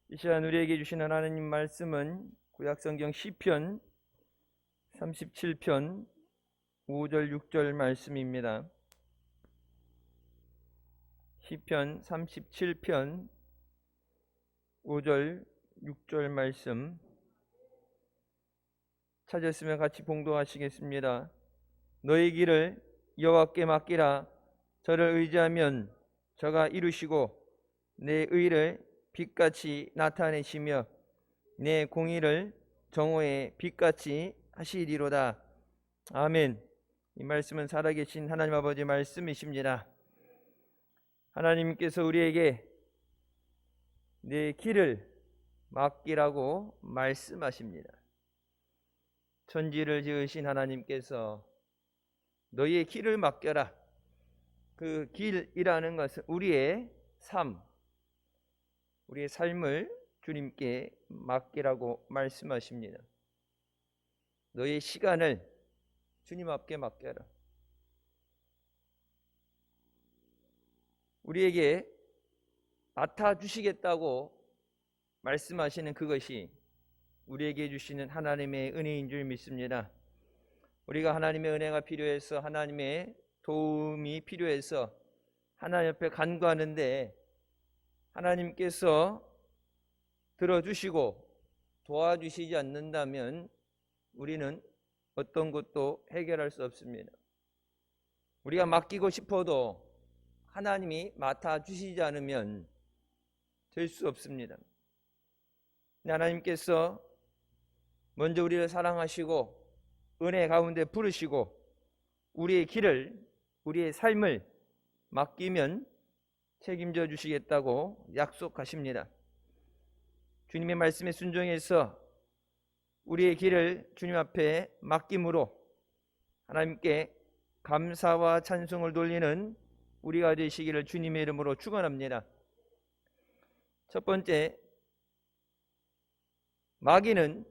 이 시간 우리에게 주신 하나님 말씀은 구약성경 시편 37편 5절 6절 말씀입니다. 시편 37편 5절 6절 말씀 찾았으면 같이 봉독하시겠습니다. 너희 길을 여호와께 맡기라. 저를 의지하면 저가 이루시고 내 의를 빛같이 나타내시며 내 공의를 정오의 빛같이 하시리로다. 아멘. 이 말씀은 살아계신 하나님 아버지 말씀이십니다. 하나님께서 우리에게 내 길을 맡기라고 말씀하십니다. 천지를 지으신 하나님께서 너희의 길을 맡겨라. 그 길이라는 것은 우리의 삶, 우리의 삶을 주님께 맡기라고 말씀하십니다. 너의 시간을 주님 앞에 맡겨라. 우리에게 맡아주시겠다고 말씀하시는 그것이 우리에게 주시는 하나님의 은혜인 줄 믿습니다. 우리가 하나님의 은혜가 필요해서, 하나님의 도움이 필요해서 하나님 옆에 간구하는데 하나님께서 들어주시고 도와주시지 않는다면 우리는 어떤 것도 해결할 수 없습니다. 우리가 맡기고 싶어도 하나님이 맡아주시지 않으면 될 수 없습니다. 하나님께서 먼저 우리를 사랑하시고 은혜 가운데 부르시고 우리의 길을, 우리의 삶을 맡기면 책임져 주시겠다고 약속하십니다. 주님의 말씀에 순종해서 우리의 길을 주님 앞에 맡김으로 하나님께 감사와 찬송을 돌리는 우리가 되시기를 주님의 이름으로 축원합니다. 첫 번째, 마귀는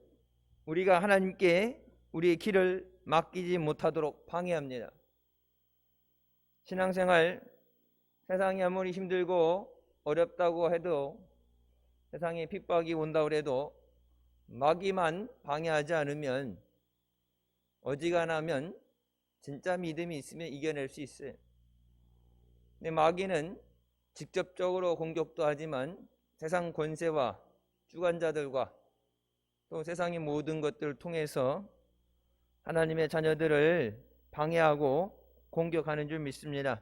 우리가 하나님께 우리의 길을 맡기지 못하도록 방해합니다. 신앙생활, 세상이 아무리 힘들고 어렵다고 해도, 세상에 핍박이 온다고 해도 마귀만 방해하지 않으면, 어지간하면 진짜 믿음이 있으면 이겨낼 수 있어요. 근데 마귀는 직접적으로 공격도 하지만 세상 권세와 주관자들과 또 세상의 모든 것들을 통해서 하나님의 자녀들을 방해하고 공격하는 줄 믿습니다.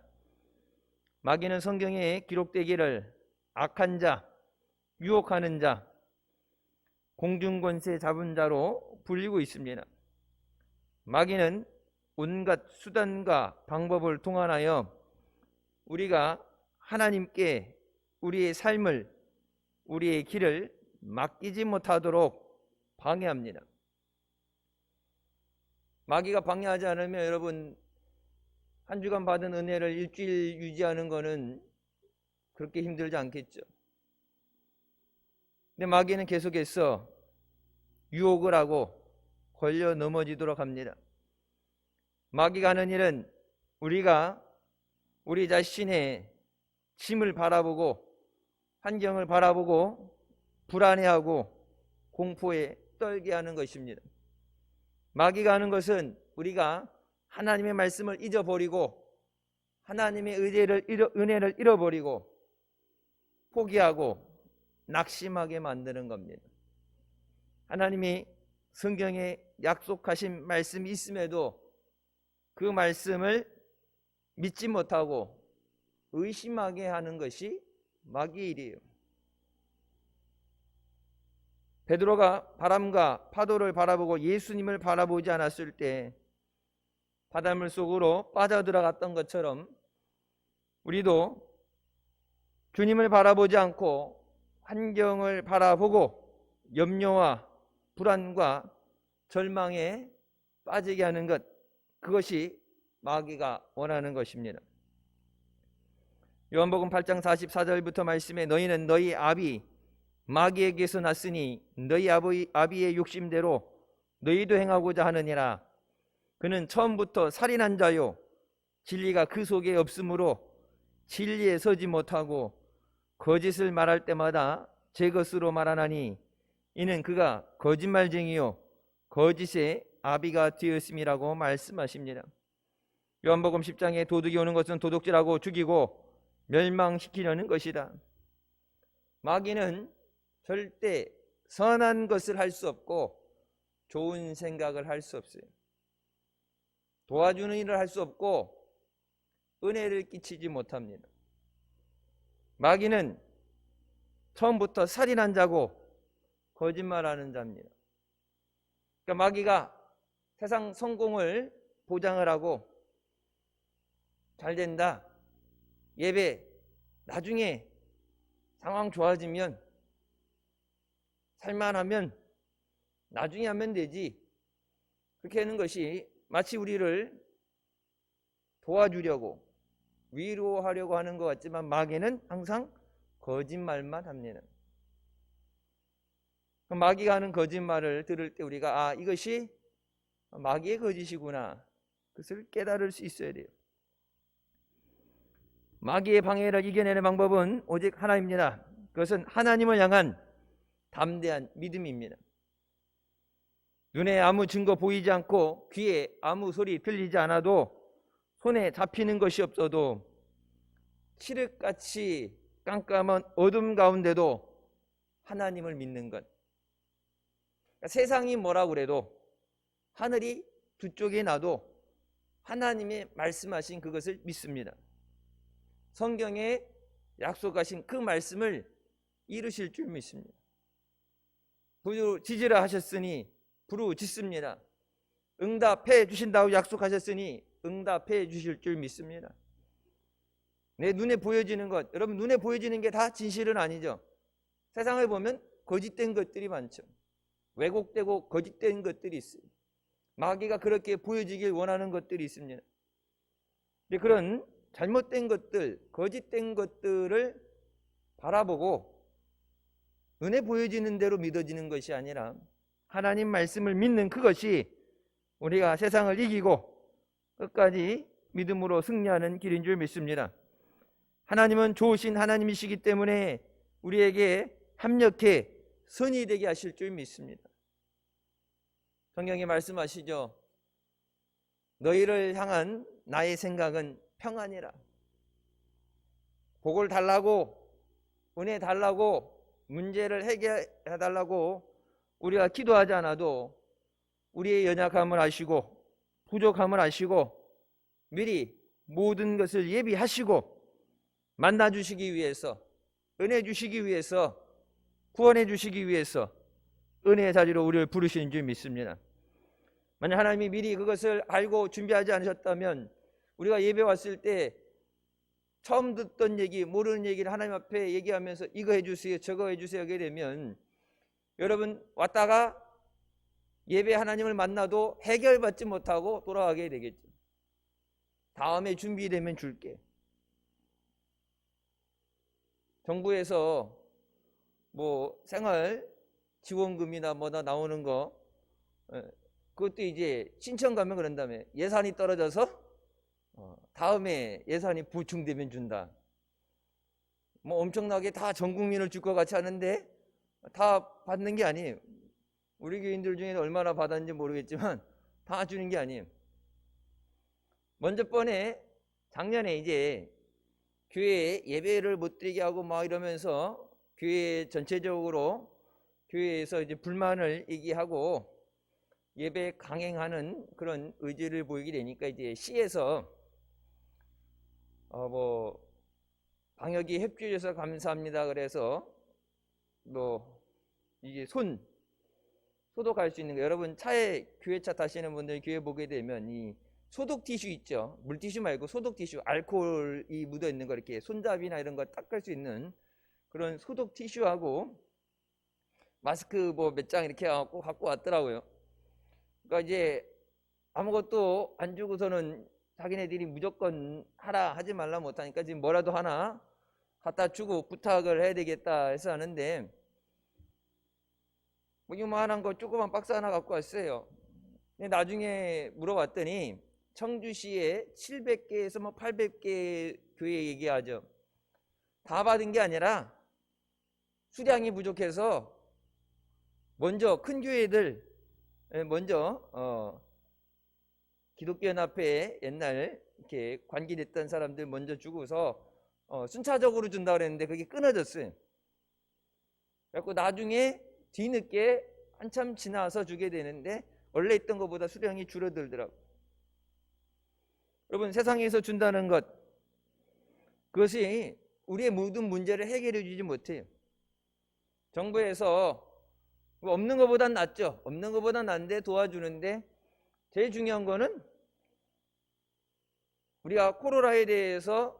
마귀는 성경에 기록되기를 악한 자, 유혹하는 자, 공중권세 잡은 자로 불리고 있습니다. 마귀는 온갖 수단과 방법을 동원하여 우리가 하나님께 우리의 삶을, 우리의 길을 맡기지 못하도록 방해합니다. 마귀가 방해하지 않으면 여러분 한 주간 받은 은혜를 일주일 유지하는 것은 그렇게 힘들지 않겠죠. 근데 마귀는 계속해서 유혹을 하고 걸려 넘어지도록 합니다. 마귀가 하는 일은 우리가 우리 자신의 짐을 바라보고 환경을 바라보고 불안해하고 공포에 떨게 하는 것입니다. 마귀가 하는 것은 우리가 하나님의 말씀을 잊어버리고 하나님의 은혜를 잃어버리고 포기하고 낙심하게 만드는 겁니다. 하나님이 성경에 약속하신 말씀이 있음에도 그 말씀을 믿지 못하고 의심하게 하는 것이 마귀의 일이에요. 베드로가 바람과 파도를 바라보고 예수님을 바라보지 않았을 때 바닷물 속으로 빠져들어갔던 것처럼 우리도 주님을 바라보지 않고 환경을 바라보고 염려와 불안과 절망에 빠지게 하는 것, 그것이 마귀가 원하는 것입니다. 요한복음 8장 44절부터 말씀에 너희는 너희 아비 마귀에게서 났으니 너희 아비의 욕심대로 너희도 행하고자 하느니라. 그는 처음부터 살인한 자요 진리가 그 속에 없으므로 진리에 서지 못하고 거짓을 말할 때마다 제 것으로 말하나니 이는 그가 거짓말쟁이요 거짓의 아비가 되었음이라고 말씀하십니다. 요한복음 10장에 도둑이 오는 것은 도둑질하고 죽이고 멸망시키려는 것이다. 마귀는 절대 선한 것을 할 수 없고 좋은 생각을 할 수 없어요. 도와주는 일을 할 수 없고 은혜를 끼치지 못합니다. 마귀는 처음부터 살인한 자고 거짓말하는 자입니다. 그러니까 마귀가 세상 성공을 보장을 하고 잘 된다, 예배 나중에 상황 좋아지면 살만하면 나중에 하면 되지, 그렇게 하는 것이 마치 우리를 도와주려고 위로하려고 하는 것 같지만 마귀는 항상 거짓말만 합니다. 마귀가 하는 거짓말을 들을 때 우리가 이것이 마귀의 거짓이구나, 그것을 깨달을 수 있어야 돼요. 마귀의 방해를 이겨내는 방법은 오직 하나입니다. 그것은 하나님을 향한 담대한 믿음입니다. 눈에 아무 증거 보이지 않고 귀에 아무 소리 들리지 않아도 손에 잡히는 것이 없어도 칠흑같이 깜깜한 어둠 가운데도 하나님을 믿는 것. 그러니까 세상이 뭐라고 그래도 하늘이 두 쪽에 나도 하나님의 말씀하신 그것을 믿습니다. 성경에 약속하신 그 말씀을 이루실 줄 믿습니다. 부르짖으라 하셨으니 부르짖습니다. 응답해 주신다고 약속하셨으니 응답해 주실 줄 믿습니다. 내 눈에 보여지는 것, 여러분 눈에 보여지는 게 다 진실은 아니죠. 세상을 보면 거짓된 것들이 많죠. 왜곡되고 거짓된 것들이 있어요. 마귀가 그렇게 보여지길 원하는 것들이 있습니다. 근데 그런 잘못된 것들, 거짓된 것들을 바라보고 눈에 보여지는 대로 믿어지는 것이 아니라 하나님 말씀을 믿는 그것이 우리가 세상을 이기고 끝까지 믿음으로 승리하는 길인 줄 믿습니다. 하나님은 좋으신 하나님이시기 때문에 우리에게 합력해 선이 되게 하실 줄 믿습니다. 성경에 말씀하시죠. 너희를 향한 나의 생각은 평안이라. 복을 달라고, 은혜 달라고, 문제를 해결해 달라고 우리가 기도하지 않아도 우리의 연약함을 아시고 부족함을 아시고 미리 모든 것을 예비하시고 만나 주시기 위해서, 은혜 주시기 위해서, 구원해 주시기 위해서 은혜의 자리로 우리를 부르시는 줄 믿습니다. 만약 하나님이 미리 그것을 알고 준비하지 않으셨다면 우리가 예배 왔을 때 처음 듣던 얘기, 모르는 얘기를 하나님 앞에 얘기하면서 이거 해주세요, 저거 해주세요 하게 되면 여러분 왔다가 예배 하나님을 만나도 해결받지 못하고 돌아가게 되겠죠. 다음에 준비되면 줄게. 정부에서 뭐 생활 지원금이나 뭐다 나오는 거, 그것도 이제 신청 가면 그런 다음에 예산이 떨어져서 다음에 예산이 보충되면 준다. 뭐 엄청나게 다 전 국민을 줄 것 같이 하는데 다 받는 게 아니에요. 우리 교인들 중에 얼마나 받았는지 모르겠지만 다 주는 게 아니에요. 먼저 번에 작년에 이제 교회에 예배를 못 드리게 하고 막 이러면서 교회 전체적으로 교회에서 이제 불만을 얘기하고 예배 강행하는 그런 의지를 보이게 되니까 이제 시에서 뭐 방역이 협조해 주셔서 감사합니다. 그래서 뭐 이게 소독할 수 있는 거, 여러분 차에 교회차 타시는 분들 교회 보게 되면 이 소독 티슈 있죠. 물티슈 말고 소독 티슈, 알코올이 묻어 있는 거 이렇게 손잡이나 이런 거 닦을 수 있는 그런 소독 티슈하고 마스크 뭐 몇 장 이렇게 갖고 왔더라고요. 그러니까 이제 아무것도 안 주고서는 자기네들이 무조건 하라 하지 말라 못하니까 지금 뭐라도 하나 갖다 주고 부탁을 해야 되겠다 해서 하는데 뭐 이만한 거 조그만 박스 하나 갖고 왔어요. 근데 나중에 물어봤더니 청주시에 700개에서 뭐 800개 교회 얘기하죠. 다 받은 게 아니라 수량이 부족해서 먼저 큰 교회들 먼저 기독교 연합회에 옛날 이렇게 관계됐던 사람들 먼저 주고서 순차적으로 준다 그랬는데 그게 끊어졌어요. 그래서 나중에 뒤늦게 한참 지나서 주게 되는데 원래 있던 것보다 수량이 줄어들더라고. 여러분, 세상에서 준다는 것, 그것이 우리의 모든 문제를 해결해 주지 못해요. 정부에서 없는 것보단 낫죠. 없는 것보단 낫는데 도와주는데, 제일 중요한 거는 우리가 코로나에 대해서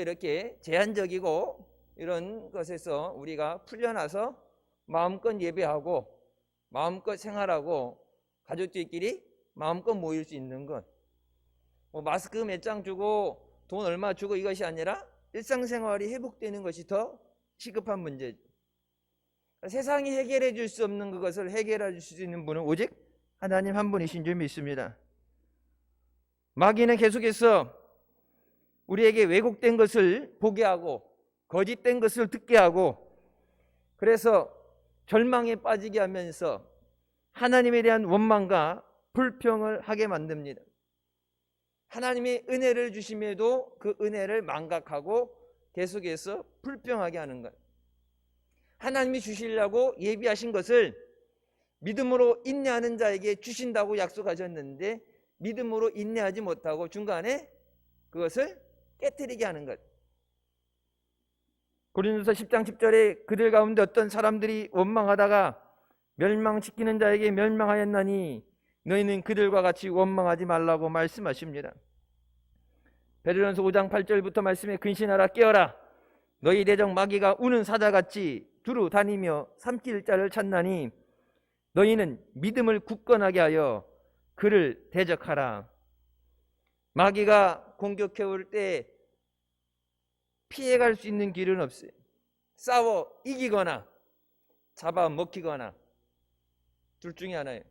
이렇게 제한적이고 이런 것에서 우리가 풀려나서 마음껏 예배하고 마음껏 생활하고 가족들끼리 마음껏 모일 수 있는 것, 마스크 몇 장 주고 돈 얼마 주고 이것이 아니라 일상생활이 회복되는 것이 더 시급한 문제죠. 세상이 해결해 줄 수 없는 그것을 해결해 줄 수 있는 분은 오직 하나님 한 분이신 줄 믿습니다. 마귀는 계속해서 우리에게 왜곡된 것을 보게 하고 거짓된 것을 듣게 하고, 그래서 절망에 빠지게 하면서 하나님에 대한 원망과 불평을 하게 만듭니다. 하나님의 은혜를 주심에도 그 은혜를 망각하고 계속해서 불평하게 하는 것. 하나님이 주시려고 예비하신 것을 믿음으로 인내하는 자에게 주신다고 약속하셨는데 믿음으로 인내하지 못하고 중간에 그것을 깨트리게 하는 것. 고린도서 10장 10절에 그들 가운데 어떤 사람들이 원망하다가 멸망시키는 자에게 멸망하였나니 너희는 그들과 같이 원망하지 말라고 말씀하십니다. 베드로전서 5장 8절부터 말씀에 근신하라 깨어라 너희 대적 마귀가 우는 사자같이 두루 다니며 삼킬 자를 찾나니 너희는 믿음을 굳건하게 하여 그를 대적하라. 마귀가 공격해 올 때 피해갈 수 있는 길은 없어요. 싸워 이기거나 잡아먹히거나 둘 중에 하나예요.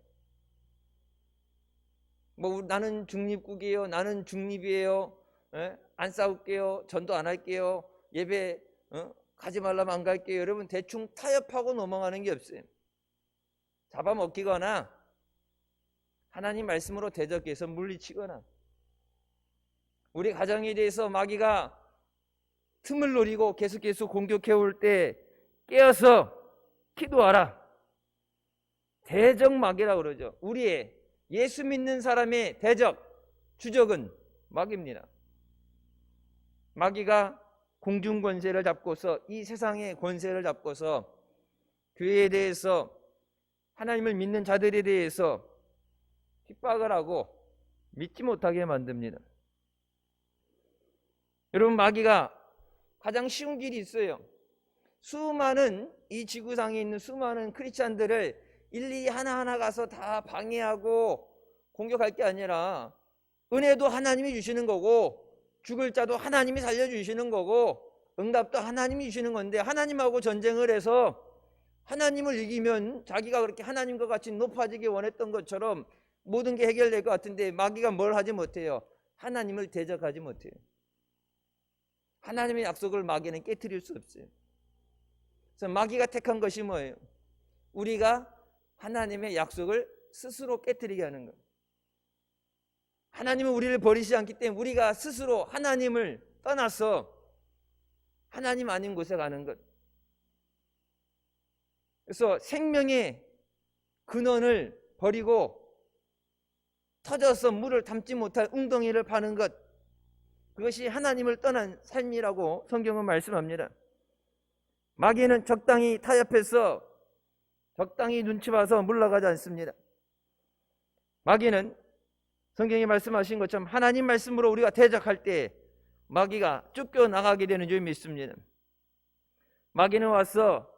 나는 중립국이에요, 나는 중립이에요, 안 싸울게요, 전도 안 할게요, 예배 가지 말라면 안 갈게요. 여러분, 대충 타협하고 넘어가는 게 없어요. 잡아먹히거나 하나님 말씀으로 대적해서 물리치거나, 우리 가정에 대해서 마귀가 틈을 노리고 계속 공격해 올 때 깨어서 기도하라. 대적 마귀라고 그러죠. 우리의 예수 믿는 사람의 대적, 주적은 마귀입니다. 마귀가 공중 권세를 잡고서, 이 세상의 권세를 잡고서 교회에 대해서, 하나님을 믿는 자들에 대해서 핍박을 하고 믿지 못하게 만듭니다. 여러분, 마귀가 가장 쉬운 길이 있어요. 수많은 이 지구상에 있는 수많은 크리스찬들을 일일이 하나하나 가서 다 방해하고 공격할 게 아니라, 은혜도 하나님이 주시는 거고 죽을 자도 하나님이 살려주시는 거고 응답도 하나님이 주시는 건데, 하나님하고 전쟁을 해서 하나님을 이기면 자기가 그렇게 하나님과 같이 높아지기 원했던 것처럼 모든 게 해결될 것 같은데, 마귀가 뭘 하지 못해요? 하나님을 대적하지 못해요. 하나님의 약속을 마귀는 깨트릴 수 없어요. 그래서 마귀가 택한 것이 뭐예요? 우리가 하나님의 약속을 스스로 깨트리게 하는 거예요. 하나님은 우리를 버리지 않기 때문에 우리가 스스로 하나님을 떠나서 하나님 아닌 곳에 가는 것. 그래서 생명의 근원을 버리고 터져서 물을 담지 못할 웅덩이를 파는 것, 그것이 하나님을 떠난 삶이라고 성경은 말씀합니다. 마귀는 적당히 타협해서 적당히 눈치 봐서 물러가지 않습니다. 마귀는 성경이 말씀하신 것처럼 하나님 말씀으로 우리가 대적할 때 마귀가 쫓겨나가게 되는 줄 믿습니다. 마귀는 와서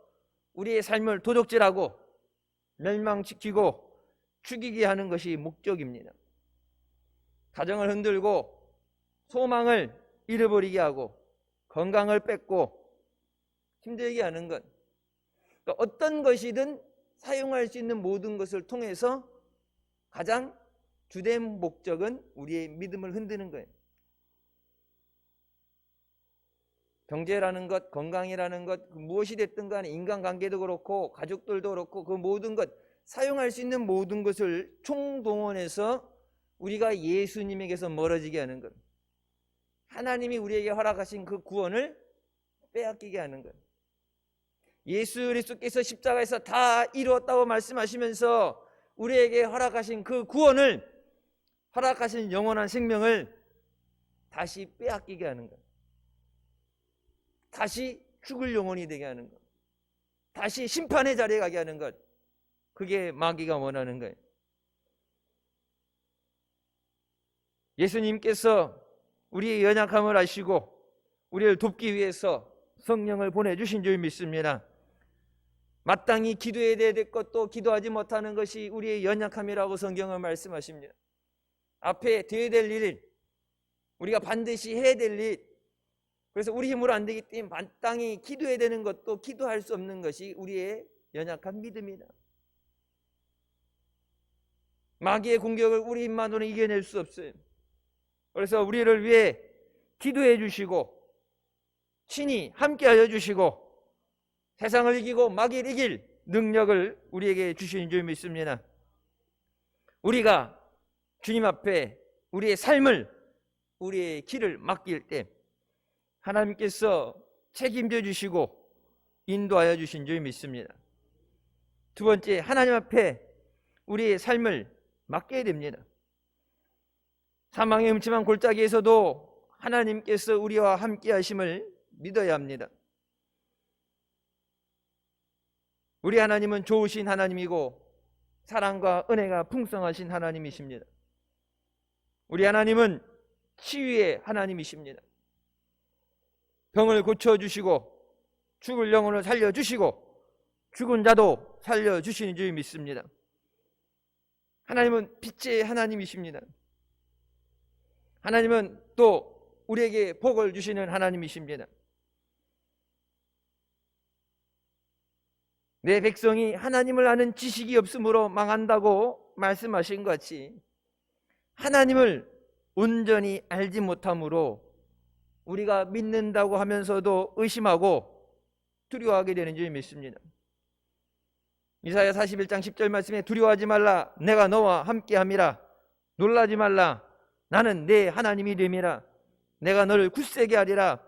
우리의 삶을 도적질하고 멸망시키고 죽이게 하는 것이 목적입니다. 가정을 흔들고 소망을 잃어버리게 하고 건강을 뺏고 힘들게 하는 것, 그러니까 어떤 것이든 사용할 수 있는 모든 것을 통해서 가장 주된 목적은 우리의 믿음을 흔드는 거예요. 경제라는 것, 건강이라는 것, 무엇이 됐든 간에 인간관계도 그렇고 가족들도 그렇고 그 모든 것, 사용할 수 있는 모든 것을 총동원해서 우리가 예수님에게서 멀어지게 하는 것, 하나님이 우리에게 허락하신 그 구원을 빼앗기게 하는 것. 예수 그리스도께서 십자가에서 다 이루었다고 말씀하시면서 우리에게 허락하신 그 구원을, 허락하신 영원한 생명을 다시 빼앗기게 하는 것, 다시 죽을 영혼이 되게 하는 것, 다시 심판의 자리에 가게 하는 것, 그게 마귀가 원하는 거예요. 예수님께서 우리의 연약함을 아시고 우리를 돕기 위해서 성령을 보내주신 줄 믿습니다. 마땅히 기도해야 될 것도 기도하지 못하는 것이 우리의 연약함이라고 성경은 말씀하십니다. 앞에 되어야 될 일, 우리가 반드시 해야 될 일, 그래서 우리 힘으로 안 되기 때문에 마땅히 기도해야 되는 것도 기도할 수 없는 것이 우리의 연약한 믿음이다. 마귀의 공격을 우리 힘만으로는 이겨낼 수 없어요. 그래서 우리를 위해 기도해 주시고 친히 함께하여 주시고 세상을 이기고 마귀를 이길 능력을 우리에게 주시는 줄 믿습니다. 우리가 주님 앞에 우리의 삶을, 우리의 길을 맡길 때 하나님께서 책임져 주시고 인도하여 주신 줄 믿습니다. 두 번째, 하나님 앞에 우리의 삶을 맡겨야 됩니다. 사망의 음침한 골짜기에서도 하나님께서 우리와 함께 하심을 믿어야 합니다. 우리 하나님은 좋으신 하나님이고 사랑과 은혜가 풍성하신 하나님이십니다. 우리 하나님은 치유의 하나님이십니다. 병을 고쳐주시고 죽을 영혼을 살려주시고 죽은 자도 살려주시는 줄 믿습니다. 하나님은 빛의 하나님이십니다. 하나님은 또 우리에게 복을 주시는 하나님이십니다. 내 백성이 하나님을 아는 지식이 없으므로 망한다고 말씀하신 것 같이 하나님을 온전히 알지 못함으로 우리가 믿는다고 하면서도 의심하고 두려워하게 되는 줄 믿습니다. 이사야 41장 10절 말씀에 두려워하지 말라, 내가 너와 함께함이라. 놀라지 말라, 나는 내 하나님이 됨이라. 내가 너를 굳세게 하리라.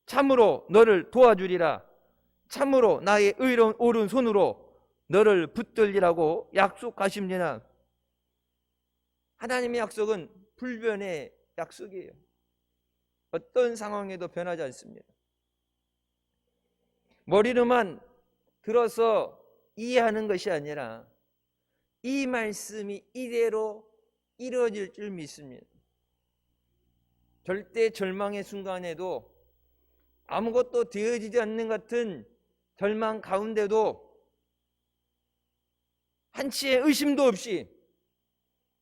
참으로 너를 도와주리라. 참으로 나의 의로운 오른손으로 너를 붙들리라고 약속하십니다. 하나님의 약속은 불변의 약속이에요. 어떤 상황에도 변하지 않습니다. 머리로만 들어서 이해하는 것이 아니라 이 말씀이 이대로 이루어질 줄 믿습니다. 절대 절망의 순간에도 아무것도 되어지지 않는 같은 절망 가운데도 한치의 의심도 없이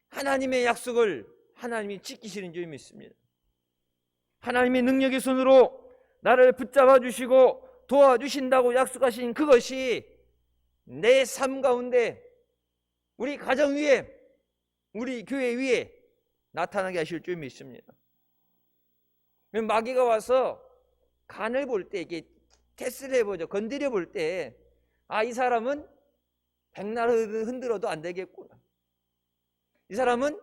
하나님의 약속을 하나님이 지키시는 줄 믿습니다. 하나님의 능력의 손으로 나를 붙잡아 주시고 도와주신다고 약속하신 그것이 내 삶 가운데, 우리 가정 위에, 우리 교회 위에 나타나게 하실 줄 믿습니다. 마귀가 와서 간을 볼 때, 이게 테스트를 해보죠. 건드려 볼 때, 아, 이 사람은 백날 흔들어도 안 되겠구나. 이 사람은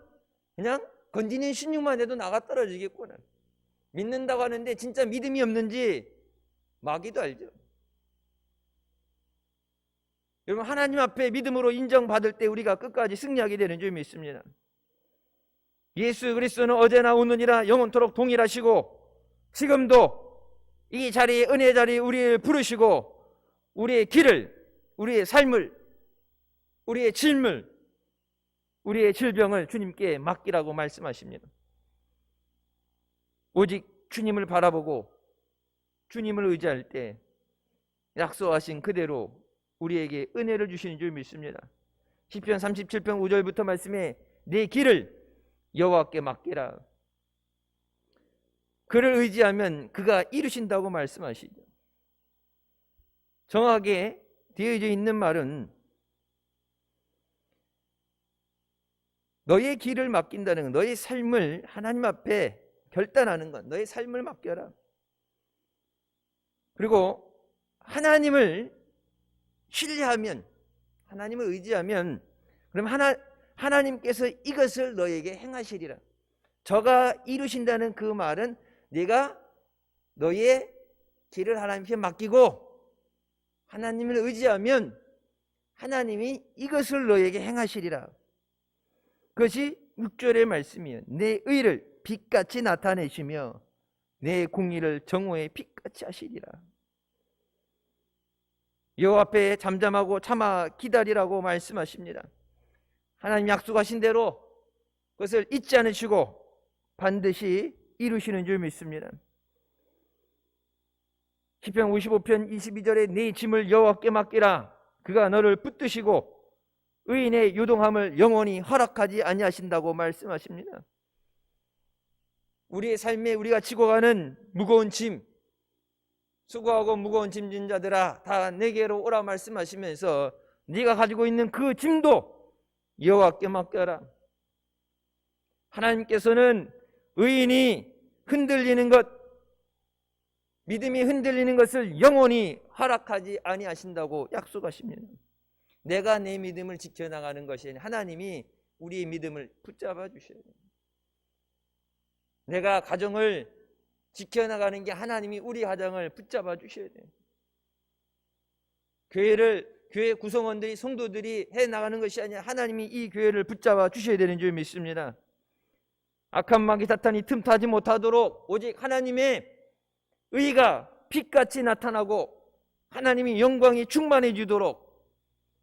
그냥 건지는 신용만 해도 나가 떨어지겠구나. 믿는다고 하는데 진짜 믿음이 없는지 마귀도 알죠. 여러분, 하나님 앞에 믿음으로 인정받을 때 우리가 끝까지 승리하게 되는 줄 믿습니다. 예수 그리스도는 어제나 오늘이나 영원토록 동일하시고 지금도 이 자리에, 은혜 자리에 우리를 부르시고 우리의 길을, 우리의 삶을, 우리의 질물, 우리의 질병을 주님께 맡기라고 말씀하십니다. 오직 주님을 바라보고 주님을 의지할 때 약속하신 그대로 우리에게 은혜를 주시는 줄 믿습니다. 시편 37편 5절부터 말씀에 내 길을 여호와께 맡기라. 그를 의지하면 그가 이루신다고 말씀하시죠. 정확하게 되어져 있는 말은 너의 길을 맡긴다는 것, 너의 삶을 하나님 앞에 결단하는 것, 너의 삶을 맡겨라. 그리고 하나님을 신뢰하면, 하나님을 의지하면, 그럼 하나님께서 이것을 너에게 행하시리라. 저가 이루신다는 그 말은 네가 너의 길을 하나님께 맡기고 하나님을 의지하면 하나님이 이것을 너에게 행하시리라. 그것이 6절의 말씀이에요. 내 의를 빛같이 나타내시며 내 공의를 정오의 빛같이 하시리라. 여호와 앞에 잠잠하고 참아 기다리라고 말씀하십니다. 하나님 약속하신 대로 그것을 잊지 않으시고 반드시 이루시는 줄 믿습니다. 시편 55편 22절에 네 짐을 여호와께 맡기라. 그가 너를 붙드시고 의인의 요동함을 영원히 허락하지 아니하신다고 말씀하십니다. 우리의 삶에 우리가 지고 가는 무거운 짐, 수고하고 무거운 짐진 자들아 다 내게로 오라 말씀하시면서 네가 가지고 있는 그 짐도 여호와께 맡겨라. 하나님께서는 의인이 흔들리는 것, 믿음이 흔들리는 것을 영원히 허락하지 아니하신다고 약속하십니다. 내가 내 믿음을 지켜나가는 것이 아니라 하나님이 우리의 믿음을 붙잡아 주셔야 돼요. 내가 가정을 지켜나가는 게 하나님이 우리 가정을 붙잡아 주셔야 돼요. 교회 구성원들이, 성도들이 해나가는 것이 아니라 하나님이 이 교회를 붙잡아 주셔야 되는 줄 믿습니다. 악한 마귀 사탄이 틈타지 못하도록 오직 하나님의 의가 빛같이 나타나고 하나님이 영광이 충만해 주도록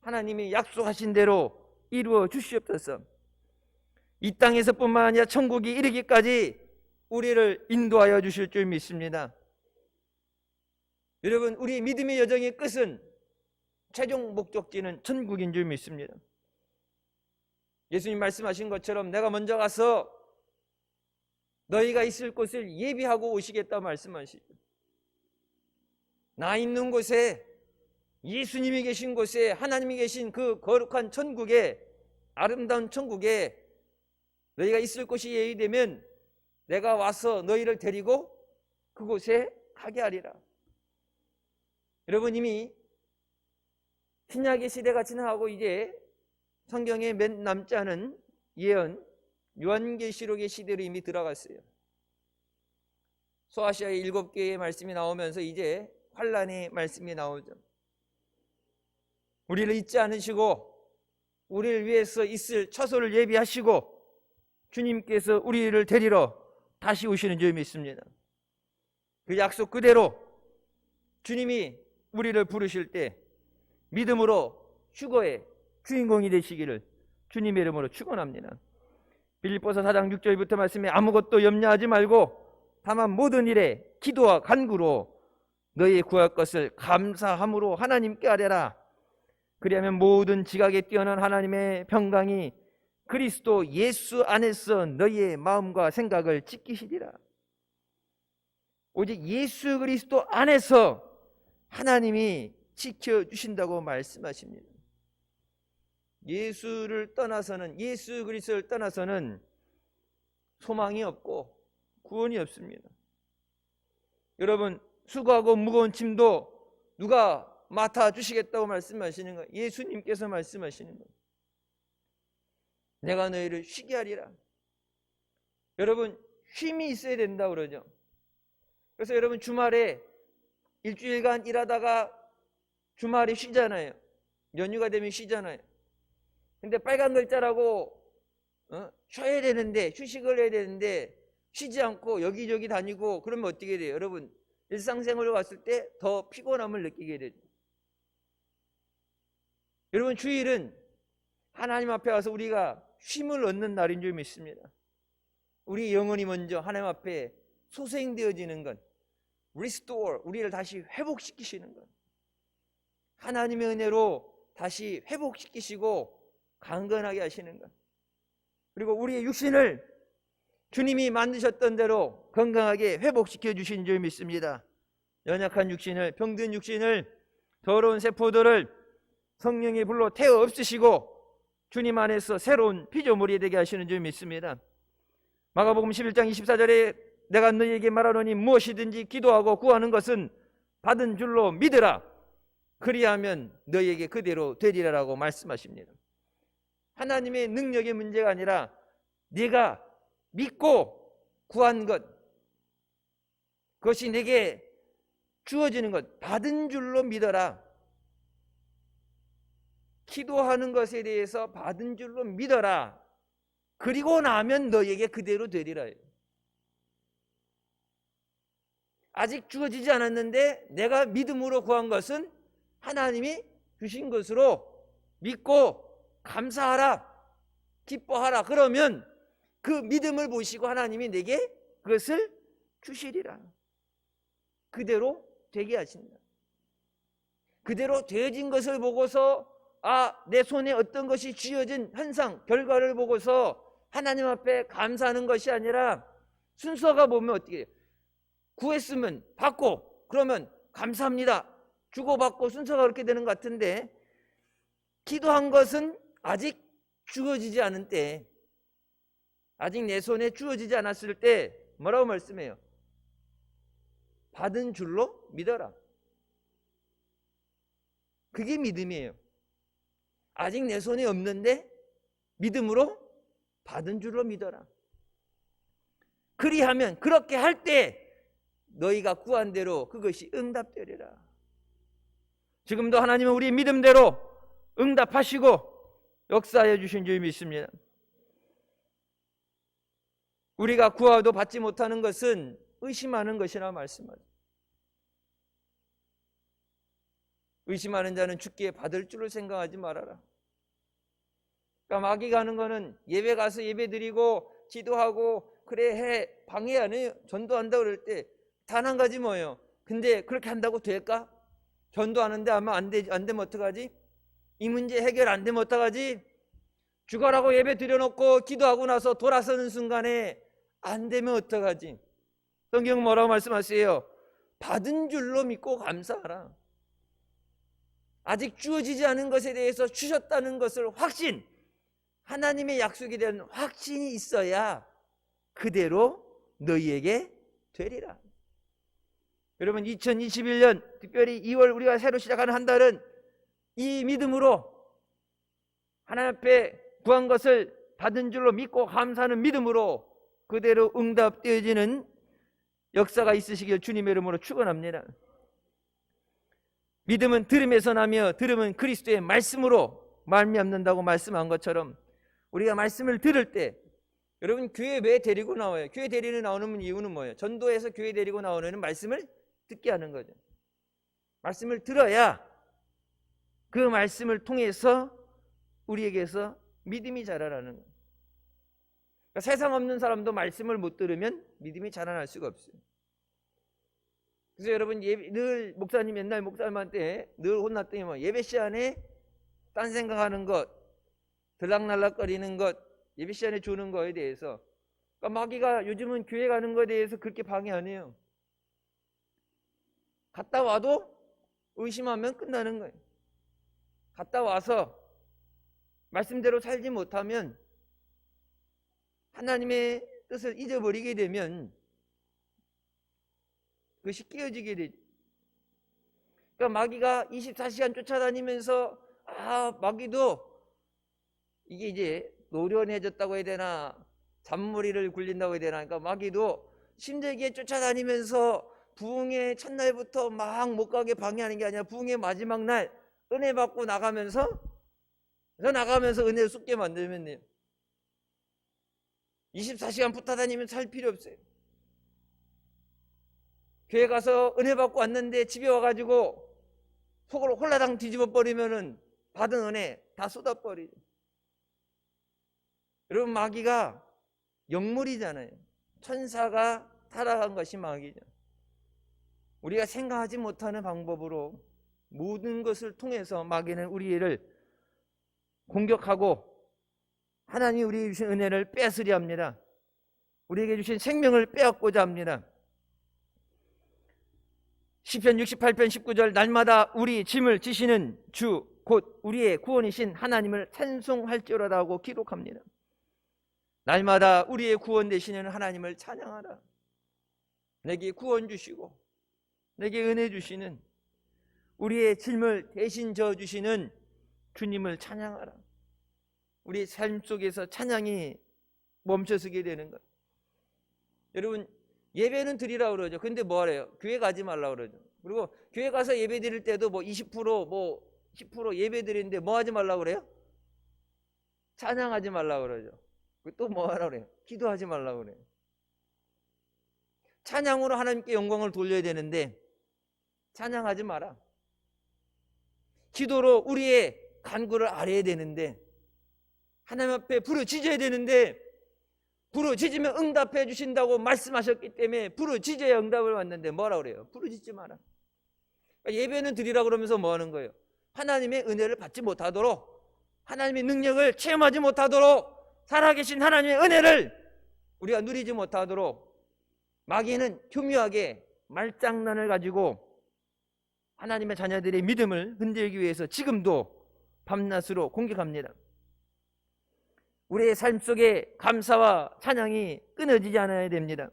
하나님이 약속하신 대로 이루어 주시옵소서. 이 땅에서뿐만 아니라 천국이 이르기까지 우리를 인도하여 주실 줄 믿습니다. 여러분, 우리 믿음의 여정의 끝은, 최종 목적지는 천국인 줄 믿습니다. 예수님 말씀하신 것처럼 내가 먼저 가서 너희가 있을 곳을 예비하고 오시겠다 말씀하시죠. 나 있는 곳에, 예수님이 계신 곳에, 하나님이 계신 그 거룩한 천국에, 아름다운 천국에 너희가 있을 곳이 예비되면 내가 와서 너희를 데리고 그곳에 가게 하리라. 여러분, 이미 신약의 시대가 지나가고 이제 성경에 몇 남지 않은 예언, 요한계시록의 시대로 이미 들어갔어요. 소아시아의 7개의 말씀이 나오면서 이제 환란의 말씀이 나오죠. 우리를 잊지 않으시고 우리를 위해서 있을 처소를 예비하시고 주님께서 우리를 데리러 다시 오시는 줄 믿습니다. 그 약속 그대로 주님이 우리를 부르실 때 믿음으로 휴거의 주인공이 되시기를 주님의 이름으로 축원합니다. 빌립보서 4장 6절부터 말씀에 아무것도 염려하지 말고 다만 모든 일에 기도와 간구로 너희의 구할 것을 감사함으로 하나님께 아뢰라. 그리하면 모든 지각에 뛰어난 하나님의 평강이 그리스도 예수 안에서 너희의 마음과 생각을 지키시리라. 오직 예수 그리스도 안에서 하나님이 지켜주신다고 말씀하십니다. 예수를 떠나서는, 예수 그리스도를 떠나서는 소망이 없고 구원이 없습니다. 여러분, 수고하고 무거운 짐도 누가 맡아주시겠다고 말씀하시는 거예요? 예수님께서 말씀하시는 거예요. 내가 너희를 쉬게 하리라. 여러분, 쉼이 있어야 된다고 그러죠. 그래서 여러분, 주말에 일주일간 일하다가 주말에 쉬잖아요. 연휴가 되면 쉬잖아요. 근데 빨간 글자라고 쉬어야 되는데, 휴식을 해야 되는데 쉬지 않고 여기저기 다니고 그러면 어떻게 돼요? 여러분, 일상생활로 왔을 때 더 피곤함을 느끼게 되죠. 여러분, 주일은 하나님 앞에 와서 우리가 쉼을 얻는 날인 줄 믿습니다. 우리 영혼이 먼저 하나님 앞에 소생되어지는 것, restore, 우리를 다시 회복시키시는 것, 하나님의 은혜로 다시 회복시키시고 강건하게 하시는 것, 그리고 우리의 육신을 주님이 만드셨던 대로 건강하게 회복시켜 주신 줄 믿습니다. 연약한 육신을, 병든 육신을, 더러운 세포들을 성령의 불로 태워 없으시고 주님 안에서 새로운 피조물이 되게 하시는 줄 믿습니다. 마가복음 11장 24절에 내가 너희에게 말하노니 무엇이든지 기도하고 구하는 것은 받은 줄로 믿으라. 그리하면 너희에게 그대로 되리라라고 말씀하십니다. 하나님의 능력의 문제가 아니라 네가 믿고 구한 것, 그것이 내게 주어지는 것, 받은 줄로 믿어라. 기도하는 것에 대해서 받은 줄로 믿어라. 그리고 나면 너에게 그대로 되리라. 아직 주어지지 않았는데 내가 믿음으로 구한 것은 하나님이 주신 것으로 믿고 감사하라, 기뻐하라. 그러면 그 믿음을 보시고 하나님이 내게 그것을 주시리라. 그대로 되게 하신다. 그대로 되어진 것을 보고서 내 손에 어떤 것이 쥐어진 현상, 결과를 보고서 하나님 앞에 감사하는 것이 아니라 순서가 보면 어떻게 해요? 구했으면 받고 그러면 감사합니다. 주고받고 순서가 그렇게 되는 것 같은데 기도한 것은 아직 주어지지 않은 때, 아직 내 손에 주어지지 않았을 때 뭐라고 말씀해요? 받은 줄로 믿어라. 그게 믿음이에요. 아직 내 손에 없는데 믿음으로 받은 줄로 믿어라. 그리하면 그렇게 할 때 너희가 구한 대로 그것이 응답되리라. 지금도 하나님은 우리 믿음대로 응답하시고 역사해 주신 줄 믿습니다. 우리가 구하도 받지 못하는 것은 의심하는 것이라 말씀하죠. 의심하는 자는 죽기에 받을 줄을 생각하지 말아라. 그러니까 마귀가 하는 거는 예배 가서 예배 드리고 기도하고 그래 해 방해 안 해요. 전도한다 그럴 때 단 한 가지 뭐예요? 근데 그렇게 한다고 될까? 전도하는데 아마 안 되면 어떡하지? 이 문제 해결 안 되면 어떡하지? 죽어라고 예배 드려놓고 기도하고 나서 돌아서는 순간에 안 되면 어떡하지? 성경 뭐라고 말씀하세요? 받은 줄로 믿고 감사하라. 아직 주어지지 않은 것에 대해서 주셨다는 것을 확신, 하나님의 약속에 대한 확신이 있어야 그대로 너희에게 되리라. 여러분 2021년 특별히 2월 우리가 새로 시작하는 한 달은 이 믿음으로 하나님 앞에 구한 것을 받은 줄로 믿고 감사하는 믿음으로 그대로 응답되어지는 역사가 있으시길 주님의 이름으로 축원합니다. 믿음은 들음에서 나며 들음은 그리스도의 말씀으로 말미암는다고 말씀한 것처럼 우리가 말씀을 들을 때, 여러분 교회 왜 데리고 나와요? 교회 데리고 나오는 이유는 뭐예요? 전도에서 교회 데리고 나오는 말씀을 듣게 하는 거죠. 말씀을 들어야 그 말씀을 통해서 우리에게서 믿음이 자라나는 거예요. 그러니까 세상 없는 사람도 말씀을 못 들으면 믿음이 자라날 수가 없어요. 그래서 여러분 늘 목사님 옛날 목사님한테 늘 혼났더니 뭐 예배 시간에 딴 생각하는 것, 들락날락거리는 것, 예배 시간에 주는 거에 대해서, 그러니까 마귀가 요즘은 교회 가는 거에 대해서 그렇게 방해 안 해요. 갔다 와도 의심하면 끝나는 거예요. 갔다 와서 말씀대로 살지 못하면 하나님의 뜻을 잊어버리게 되면 그것이 깨어지게 되죠. 그러니까 마귀가 24시간 쫓아다니면서 마귀도 이게 이제 노련해졌다고 해야 되나 잔머리를 굴린다고 해야 되나, 그러니까 마귀도 힘들게 쫓아다니면서 부흥의 첫날부터 막 못 가게 방해하는 게 아니라 부흥의 마지막 날 은혜 받고 나가면서 은혜를 쏟게 만들면 돼요. 24시간 붙어 다니면 살 필요 없어요. 교회 가서 은혜 받고 왔는데 집에 와가지고 속을 홀라당 뒤집어 버리면은 받은 은혜 다 쏟아버리죠. 여러분 마귀가 영물이잖아요. 천사가 타락한 것이 마귀죠. 우리가 생각하지 못하는 방법으로 모든 것을 통해서 마귀는 우리를 공격하고 하나님이 우리에게 주신 은혜를 뺏으려 합니다. 우리에게 주신 생명을 빼앗고자 합니다. 시편 68편 19절 날마다 우리 짐을 지시는 주 곧 우리의 구원이신 하나님을 찬송할지어다 하고 기록합니다. 날마다 우리의 구원 되시는 하나님을 찬양하라. 내게 구원 주시고 내게 은혜 주시는, 우리의 짐을 대신 져 주시는 주님을 찬양하라. 우리 삶 속에서 찬양이 멈춰서게 되는 것. 여러분, 예배는 드리라고 그러죠. 근데 뭐 하래요? 교회 가지 말라고 그러죠. 그리고 교회 가서 예배 드릴 때도 뭐 20% 뭐 10% 예배 드리는데 뭐 하지 말라고 그래요? 찬양하지 말라고 그러죠. 또 뭐 하라고 그래요? 기도하지 말라고 그래요. 찬양으로 하나님께 영광을 돌려야 되는데 찬양하지 마라. 기도로 우리의 간구를 알아야 되는데, 하나님 앞에 부르짖어야 되는데, 부르짖으면 응답해 주신다고 말씀하셨기 때문에 부르짖어야 응답을 받는데 뭐라 그래요? 부르짖지 마라. 그러니까 예배는 드리라 그러면서 뭐 하는 거예요? 하나님의 은혜를 받지 못하도록, 하나님의 능력을 체험하지 못하도록, 살아계신 하나님의 은혜를 우리가 누리지 못하도록 마귀는 교묘하게 말장난을 가지고 하나님의 자녀들의 믿음을 흔들기 위해서 지금도 밤낮으로 공격합니다. 우리의 삶 속에 감사와 찬양이 끊어지지 않아야 됩니다.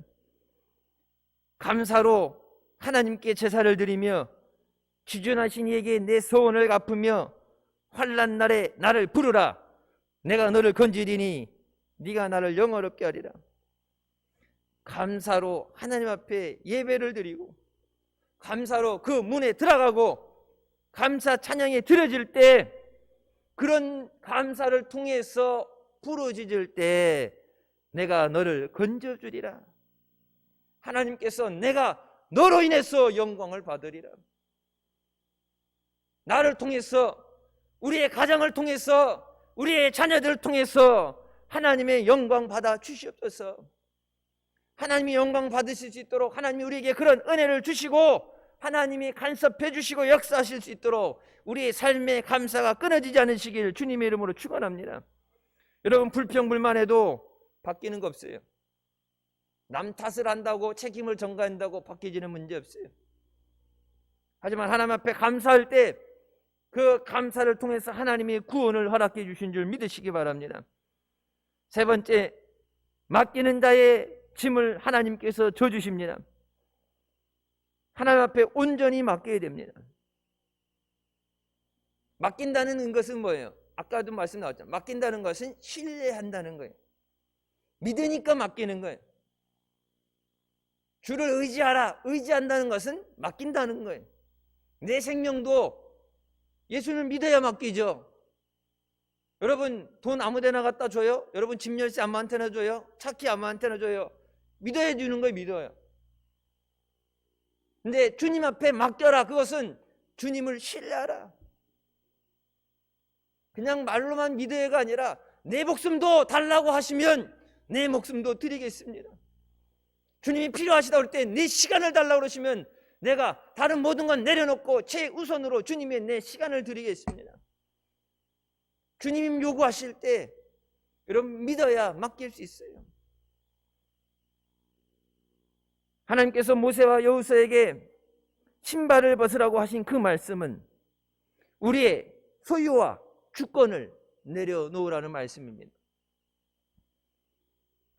감사로 하나님께 제사를 드리며 지존하신 이에게 내 소원을 갚으며 환난 날에 나를 부르라. 내가 너를 건지리니 네가 나를 영화롭게 하리라. 감사로 하나님 앞에 예배를 드리고 감사로 그 문에 들어가고 감사 찬양이 드려질 때, 그런 감사를 통해서 부르짖을 때 내가 너를 건져주리라. 하나님께서 내가 너로 인해서 영광을 받으리라. 나를 통해서, 우리의 가정을 통해서, 우리의 자녀들을 통해서 하나님의 영광 받아 주시옵소서. 하나님이 영광 받으실 수 있도록 하나님이 우리에게 그런 은혜를 주시고 하나님이 간섭해 주시고 역사하실 수 있도록 우리의 삶의 감사가 끊어지지 않으시길 주님의 이름으로 축원합니다. 여러분, 불평불만해도 바뀌는 거 없어요. 남 탓을 한다고 책임을 전가한다고 바뀌지는 문제 없어요. 하지만 하나님 앞에 감사할 때 그 감사를 통해서 하나님이 구원을 허락해 주신 줄 믿으시기 바랍니다. 세 번째, 맡기는 자의 짐을 하나님께서 져주십니다. 하나님 앞에 온전히 맡겨야 됩니다. 맡긴다는 것은 뭐예요? 아까도 말씀 나왔죠. 맡긴다는 것은 신뢰한다는 거예요. 믿으니까 맡기는 거예요. 주를 의지하라. 의지한다는 것은 맡긴다는 거예요. 내 생명도 예수를 믿어야 맡기죠. 여러분, 돈 아무데나 갖다 줘요? 여러분, 집 열쇠 아무한테나 줘요? 차키 아무한테나 줘요? 믿어야 주는 거예요. 믿어요. 근데 주님 앞에 맡겨라. 그것은 주님을 신뢰하라. 그냥 말로만 믿어야가 아니라 내 목숨도 달라고 하시면 내 목숨도 드리겠습니다. 주님이 필요하시다 그럴 때 내 시간을 달라고 그러시면 내가 다른 모든 건 내려놓고 최우선으로 주님의 내 시간을 드리겠습니다. 주님이 요구하실 때 여러분 믿어야 맡길 수 있어요. 하나님께서 모세와 여호수아에게 신발을 벗으라고 하신 그 말씀은 우리의 소유와 주권을 내려놓으라는 말씀입니다.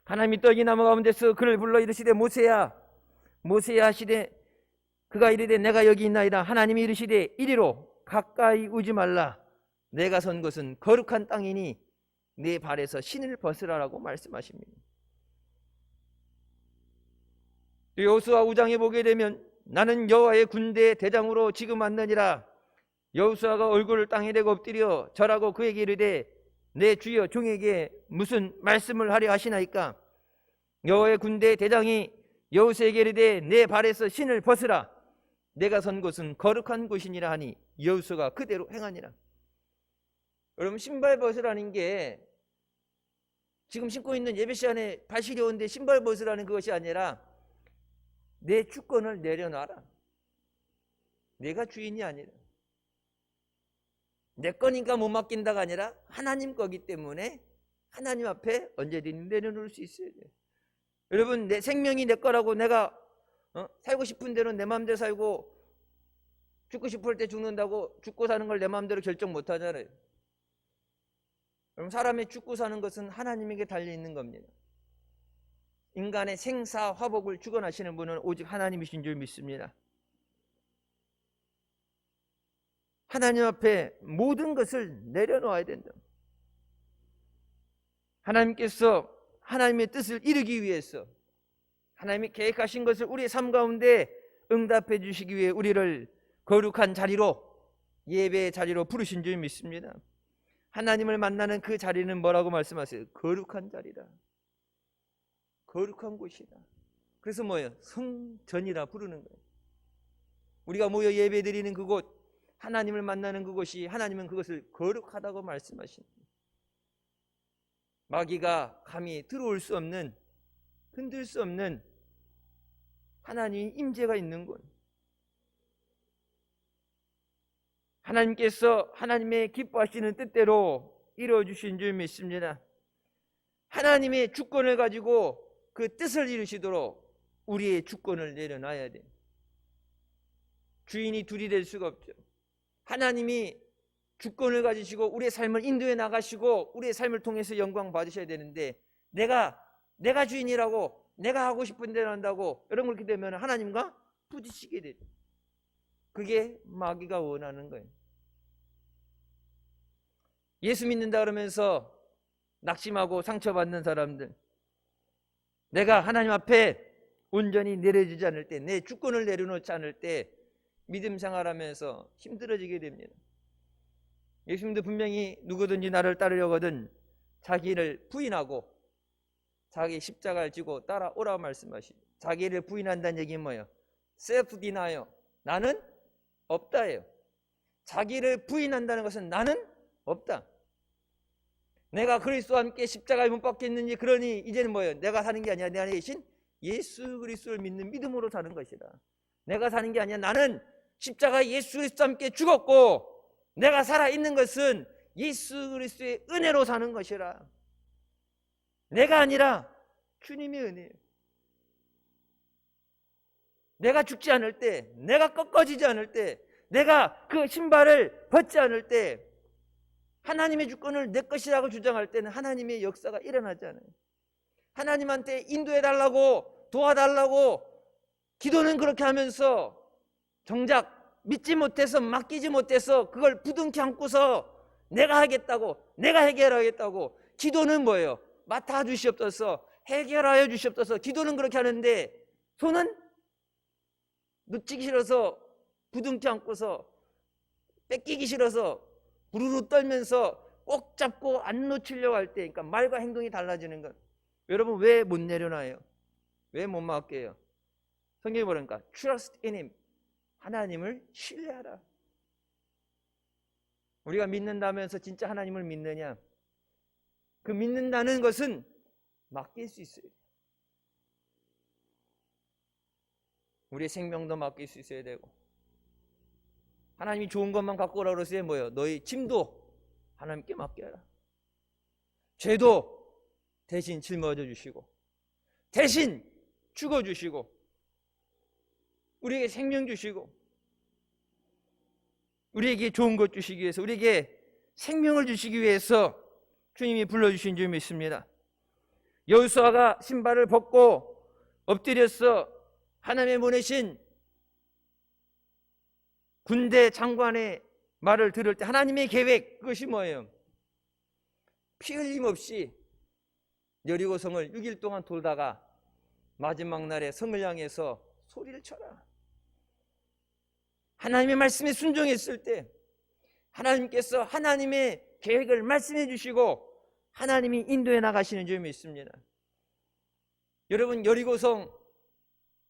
하나님이 떡이 나무 가운데서 그를 불러 이르시되 모세야, 모세야 하시되 그가 이르되 내가 여기 있나이다. 하나님이 이르시되 이리로 가까이 오지 말라. 내가 선 곳은 거룩한 땅이니 내 발에서 신을 벗으라라고 말씀하십니다. 여호수아 5장에 보게 되면 나는 여호와의 군대의 대장으로 지금 왔느니라. 여호수아가 얼굴을 땅에 대고 엎드려 절하고 그에게 이르되 내 주여 종에게 무슨 말씀을 하려 하시나이까. 여호와의 군대의 대장이 여호수아에게 이르되 내 발에서 신을 벗으라. 내가 선 곳은 거룩한 곳이니라 하니 여호수아가 그대로 행하니라. 여러분, 신발 벗으라는 게 지금 신고 있는 예배 시간에 발 시려운데 신발 벗으라는 그것이 아니라 내 주권을 내려놔라. 내가 주인이 아니라 내 거니까 못 맡긴다가 아니라 하나님 거기 때문에 하나님 앞에 언제든지 내려놓을 수 있어야 돼요. 여러분, 내 생명이 내 거라고 내가 살고 싶은 대로 내 마음대로 살고 죽고 싶을 때 죽는다고 죽고 사는 걸 내 마음대로 결정 못 하잖아요. 그럼 사람의 죽고 사는 것은 하나님에게 달려있는 겁니다. 인간의 생사 화복을 주관하시는 분은 오직 하나님이신 줄 믿습니다. 하나님 앞에 모든 것을 내려놓아야 된다. 하나님께서 하나님의 뜻을 이루기 위해서 하나님이 계획하신 것을 우리의 삶 가운데 응답해 주시기 위해 우리를 거룩한 자리로, 예배의 자리로 부르신 줄 믿습니다. 하나님을 만나는 그 자리는 뭐라고 말씀하세요? 거룩한 자리다. 거룩한 곳이다. 그래서 뭐예요? 성전이라 부르는 거예요. 우리가 모여 예배 드리는 그곳, 하나님을 만나는 그곳이, 하나님은 그것을 거룩하다고 말씀하십니다. 마귀가 감히 들어올 수 없는, 흔들 수 없는 하나님의 임재가 있는 곳. 하나님께서 하나님의 기뻐하시는 뜻대로 이루어주신 줄 믿습니다. 하나님의 주권을 가지고 그 뜻을 이루시도록 우리의 주권을 내려놔야 돼요. 주인이 둘이 될 수가 없죠. 하나님이 주권을 가지시고 우리의 삶을 인도해 나가시고 우리의 삶을 통해서 영광 받으셔야 되는데, 내가 주인이라고, 내가 하고 싶은 대로 한다고, 여러분 그렇게 되면 하나님과 부딪히게 되죠. 그게 마귀가 원하는 거예요. 예수 믿는다 그러면서 낙심하고 상처받는 사람들, 내가 하나님 앞에 온전히 내려지지 않을 때, 내 주권을 내려놓지 않을 때 믿음 생활하면서 힘들어지게 됩니다. 예수님도 분명히 누구든지 나를 따르려거든 자기를 부인하고 자기 십자가를 지고 따라오라고 말씀하시죠. 자기를 부인한다는 얘기는 뭐예요? 셀프 디나이어, 나는 없다예요. 자기를 부인한다는 것은 나는 없다. 내가 그리스도와 함께 십자가에 못 박혔는지, 그러니 이제는 뭐예요? 내가 사는 게 아니라 내 안에 계신 예수 그리스도를 믿는 믿음으로 사는 것이다. 내가 사는 게 아니라 나는 십자가에 예수 그리스도와 함께 죽었고, 내가 살아있는 것은 예수 그리스도의 은혜로 사는 것이라. 내가 아니라 주님의 은혜예요. 내가 죽지 않을 때, 내가 꺾어지지 않을 때, 내가 그 신발을 벗지 않을 때, 하나님의 주권을 내 것이라고 주장할 때는 하나님의 역사가 일어나지 않아요. 하나님한테 인도해달라고, 도와달라고 기도는 그렇게 하면서 정작 믿지 못해서, 맡기지 못해서 그걸 부둥켜 안고서 내가 하겠다고, 내가 해결하겠다고, 기도는 뭐예요? 맡아주시옵소서, 해결하여 주시옵소서. 기도는 그렇게 하는데 손은 놓치기 싫어서 부둥켜 안고서, 뺏기기 싫어서 부르르 떨면서 꼭 잡고 안 놓치려고 할 때, 그러니까 말과 행동이 달라지는 것. 여러분 왜 못 내려놔요? 왜 못 맡겨요? 성경이 뭐랄까? Trust in Him. 하나님을 신뢰하라. 우리가 믿는다면서 진짜 하나님을 믿느냐? 그 믿는다는 것은 맡길 수 있어요. 우리의 생명도 맡길 수 있어야 되고, 하나님이 좋은 것만 갖고 오라고 그러세요. 뭐예요? 너희 짐도 하나님께 맡겨라. 죄도 대신 짊어져 주시고, 대신 죽어 주시고, 우리에게 생명 주시고, 우리에게 좋은 것 주시기 위해서, 우리에게 생명을 주시기 위해서 주님이 불러주신 줄 믿습니다. 여호수아가 신발을 벗고 엎드려서 하나님의 보내신 군대 장관의 말을 들을 때 하나님의 계획, 그것이 뭐예요? 피 흘림 없이 여리고성을 6일 동안 돌다가 마지막 날에 성을 향해서 소리를 쳐라. 하나님의 말씀에 순종했을 때 하나님께서 하나님의 계획을 말씀해 주시고 하나님이 인도해 나가시는 줄 믿습니다. 여러분, 여리고성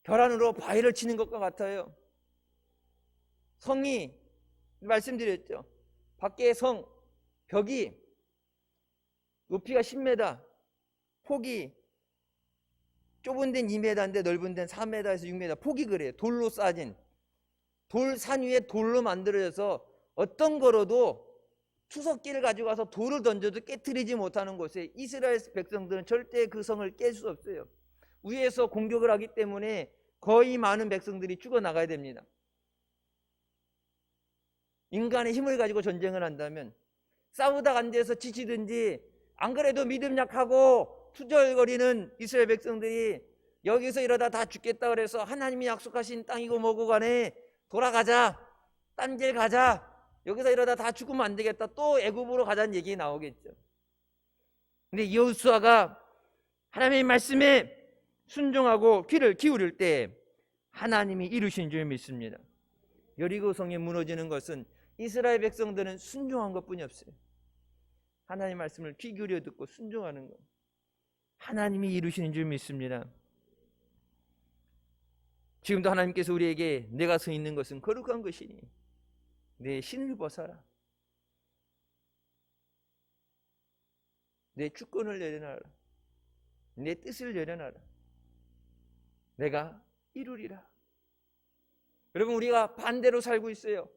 벼란으로 바위를 치는 것과 같아요. 성이, 말씀드렸죠, 밖에 성 벽이 높이가 10m, 폭이 좁은 데는 2m인데 넓은 데는 4m에서 6m, 폭이 그래요. 돌로 쌓아진, 산 위에 돌로 만들어져서 어떤 거로도 투석기를 가지고 가서 돌을 던져도 깨트리지 못하는 곳에 이스라엘 백성들은 절대 그 성을 깰 수 없어요. 위에서 공격을 하기 때문에 거의 많은 백성들이 죽어나가야 됩니다. 인간의 힘을 가지고 전쟁을 한다면, 싸우다가 안 돼서 지치든지, 안 그래도 믿음 약하고 투절거리는 이스라엘 백성들이 여기서 이러다 다 죽겠다 그래서 하나님이 약속하신 땅이고 뭐고 간에 돌아가자, 딴 길 가자, 여기서 이러다 다 죽으면 안 되겠다. 또 애굽으로 가자는 얘기 나오겠죠. 근데 여호수아가 하나님의 말씀에 순종하고 귀를 기울일 때 하나님이 이루신 줄 믿습니다. 여리고 성이 무너지는 것은 이스라엘 백성들은 순종한 것뿐이 없어요. 하나님의 말씀을 귀 기울여 듣고 순종하는 것, 하나님이 이루시는 줄 믿습니다. 지금도 하나님께서 우리에게 내가 서 있는 것은 거룩한 것이니 내 신을 벗어라, 내 주권을 내려놔라, 내 뜻을 내려놔라, 내가 이루리라. 여러분, 우리가 반대로 살고 있어요.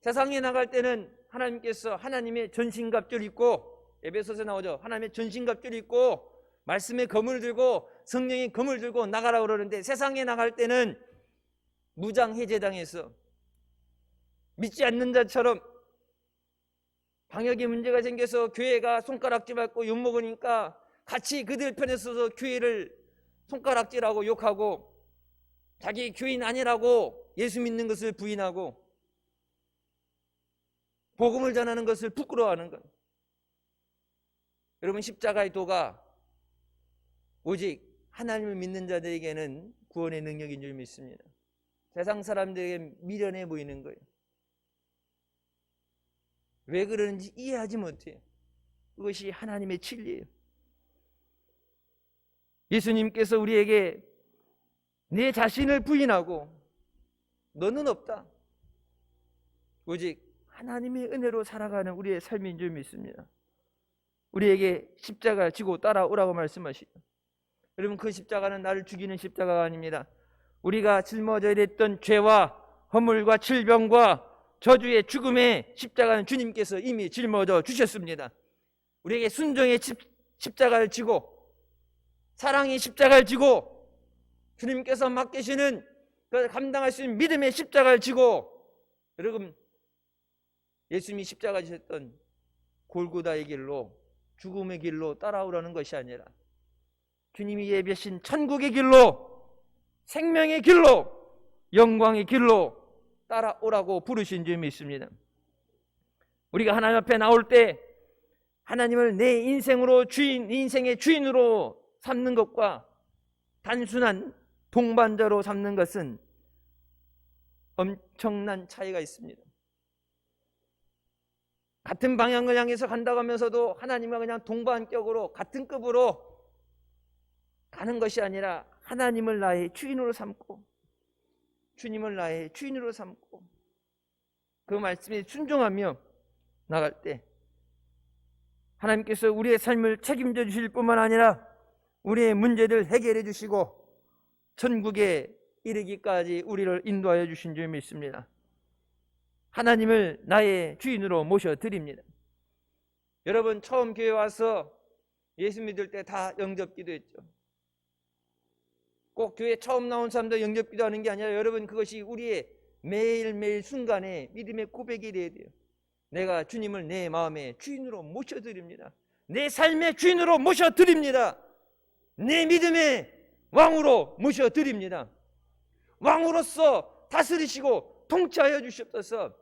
세상에 나갈 때는 하나님께서 하나님의 전신갑주를 입고, 에베소서에 나오죠. 하나님의 전신갑주를 입고 말씀의 검을 들고 성령의 검을 들고 나가라 그러는데, 세상에 나갈 때는 무장해제당해서 믿지 않는 자처럼 방역에 문제가 생겨서 교회가 손가락질 받고 욕먹으니까 같이 그들 편에 서서 교회를 손가락질하고 욕하고, 자기 교인 아니라고 예수 믿는 것을 부인하고 복음을 전하는 것을 부끄러워하는 것. 여러분, 십자가의 도가 오직 하나님을 믿는 자들에게는 구원의 능력인 줄 믿습니다. 세상 사람들에게 미련해 보이는 거예요. 왜 그러는지 이해하지 못해요. 그것이 하나님의 진리예요. 예수님께서 우리에게 내 자신을 부인하고 너는 없다, 오직 하나님의 은혜로 살아가는 우리의 삶인 줄 믿습니다. 우리에게 십자가를 지고 따라오라고 말씀하시죠. 여러분, 그 십자가는 나를 죽이는 십자가가 아닙니다. 우리가 짊어져야 됐던 죄와 허물과 질병과 저주의 죽음의 십자가는 주님께서 이미 짊어져 주셨습니다. 우리에게 순종의 십자가를 지고 사랑의 십자가를 지고 주님께서 맡기시는 그 감당할 수 있는 믿음의 십자가를 지고, 여러분, 예수님이 십자가 지셨던 골고다의 길로, 죽음의 길로 따라오라는 것이 아니라 주님이 예비하신 천국의 길로, 생명의 길로, 영광의 길로 따라오라고 부르신 줄 믿습니다. 우리가 하나님 앞에 나올 때 하나님을 내 인생으로 주인, 인생의 주인으로 삼는 것과 단순한 동반자로 삼는 것은 엄청난 차이가 있습니다. 같은 방향을 향해서 간다고 하면서도 하나님과 그냥 동반격으로 같은 급으로 가는 것이 아니라 하나님을 나의 주인으로 삼고 주님을 나의 주인으로 삼고 그 말씀에 순종하며 나갈 때 하나님께서 우리의 삶을 책임져 주실 뿐만 아니라 우리의 문제를 해결해 주시고 천국에 이르기까지 우리를 인도하여 주신 줄 믿습니다. 하나님을 나의 주인으로 모셔드립니다. 여러분, 처음 교회 와서 예수 믿을 때 다 영접기도 했죠. 꼭 교회 처음 나온 사람도 영접기도 하는 게 아니라, 여러분, 그것이 우리의 매일매일 순간에 믿음의 고백이 되어야 돼요. 내가 주님을 내 마음의 주인으로 모셔드립니다. 내 삶의 주인으로 모셔드립니다. 내 믿음의 왕으로 모셔드립니다. 왕으로서 다스리시고 통치하여 주시옵소서.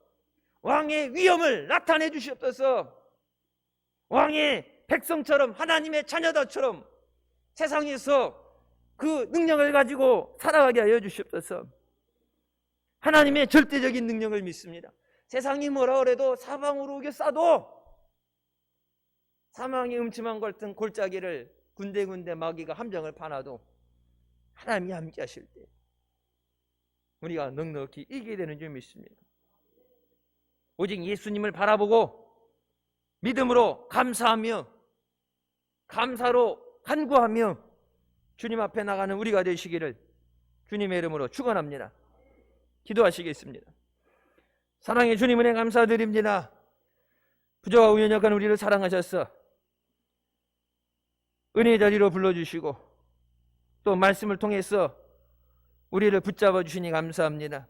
왕의 위엄을 나타내 주시옵소서. 왕의 백성처럼, 하나님의 자녀들처럼 세상에서 그 능력을 가지고 살아가게 하여 주시옵소서. 하나님의 절대적인 능력을 믿습니다. 세상이 뭐라 그래도 사방으로 오게 쏴도 사망의 음침한 같은 골짜기를 군데군데 마귀가 함정을 파놔도 하나님이 함께 하실 때 우리가 넉넉히 이기게 되는 줄 믿습니다. 오직 예수님을 바라보고 믿음으로 감사하며 감사로 간구하며 주님 앞에 나가는 우리가 되시기를 주님의 이름으로 축원합니다. 기도하시겠습니다. 사랑의 주님, 은혜 감사드립니다. 부족하고 우연약한 우리를 사랑하셔서 은혜의 자리로 불러주시고 또 말씀을 통해서 우리를 붙잡아 주시니 감사합니다.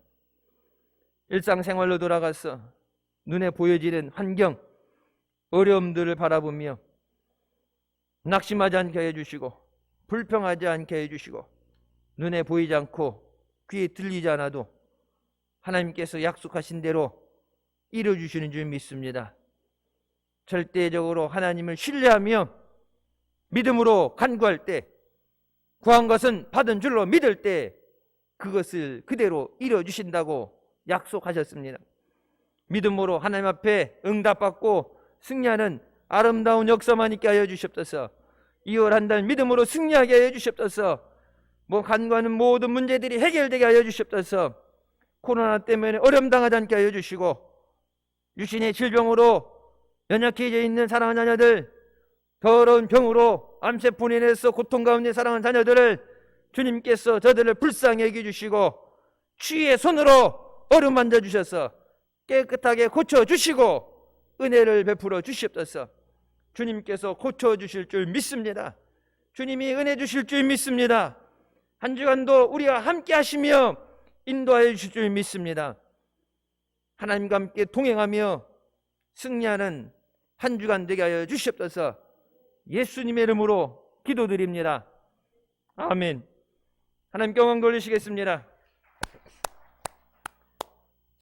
일상생활로 돌아가서 눈에 보여지는 환경, 어려움들을 바라보며 낙심하지 않게 해주시고 불평하지 않게 해주시고 눈에 보이지 않고 귀에 들리지 않아도 하나님께서 약속하신 대로 이루어주시는 줄 믿습니다. 절대적으로 하나님을 신뢰하며 믿음으로 간구할 때, 구한 것은 받은 줄로 믿을 때 그것을 그대로 이루어주신다고 약속하셨습니다. 믿음으로 하나님 앞에 응답받고 승리하는 아름다운 역사만 있게 하여 주시옵소서. 2월 한 달 믿음으로 승리하게 하여 주시옵소서. 간구하는 모든 문제들이 해결되게 하여 주시옵소서. 코로나 때문에 어려움 당하지 않게 하여 주시고, 유신의 질병으로 연약해져 있는 사랑하는 자녀들, 더러운 병으로 암세포로 인해서 고통 가운데 사랑하는 자녀들을 주님께서 저들을 불쌍히 여겨주시고 주의 손으로 어루만져 주셔서 깨끗하게 고쳐주시고 은혜를 베풀어 주시옵소서. 주님께서 고쳐주실 줄 믿습니다. 주님이 은혜 주실 줄 믿습니다. 한 주간도 우리와 함께 하시며 인도하여 주실 줄 믿습니다. 하나님과 함께 동행하며 승리하는 한 주간 되게 하여 주시옵소서. 예수님의 이름으로 기도드립니다. 아멘. 하나님께 영광 돌리시겠습니다.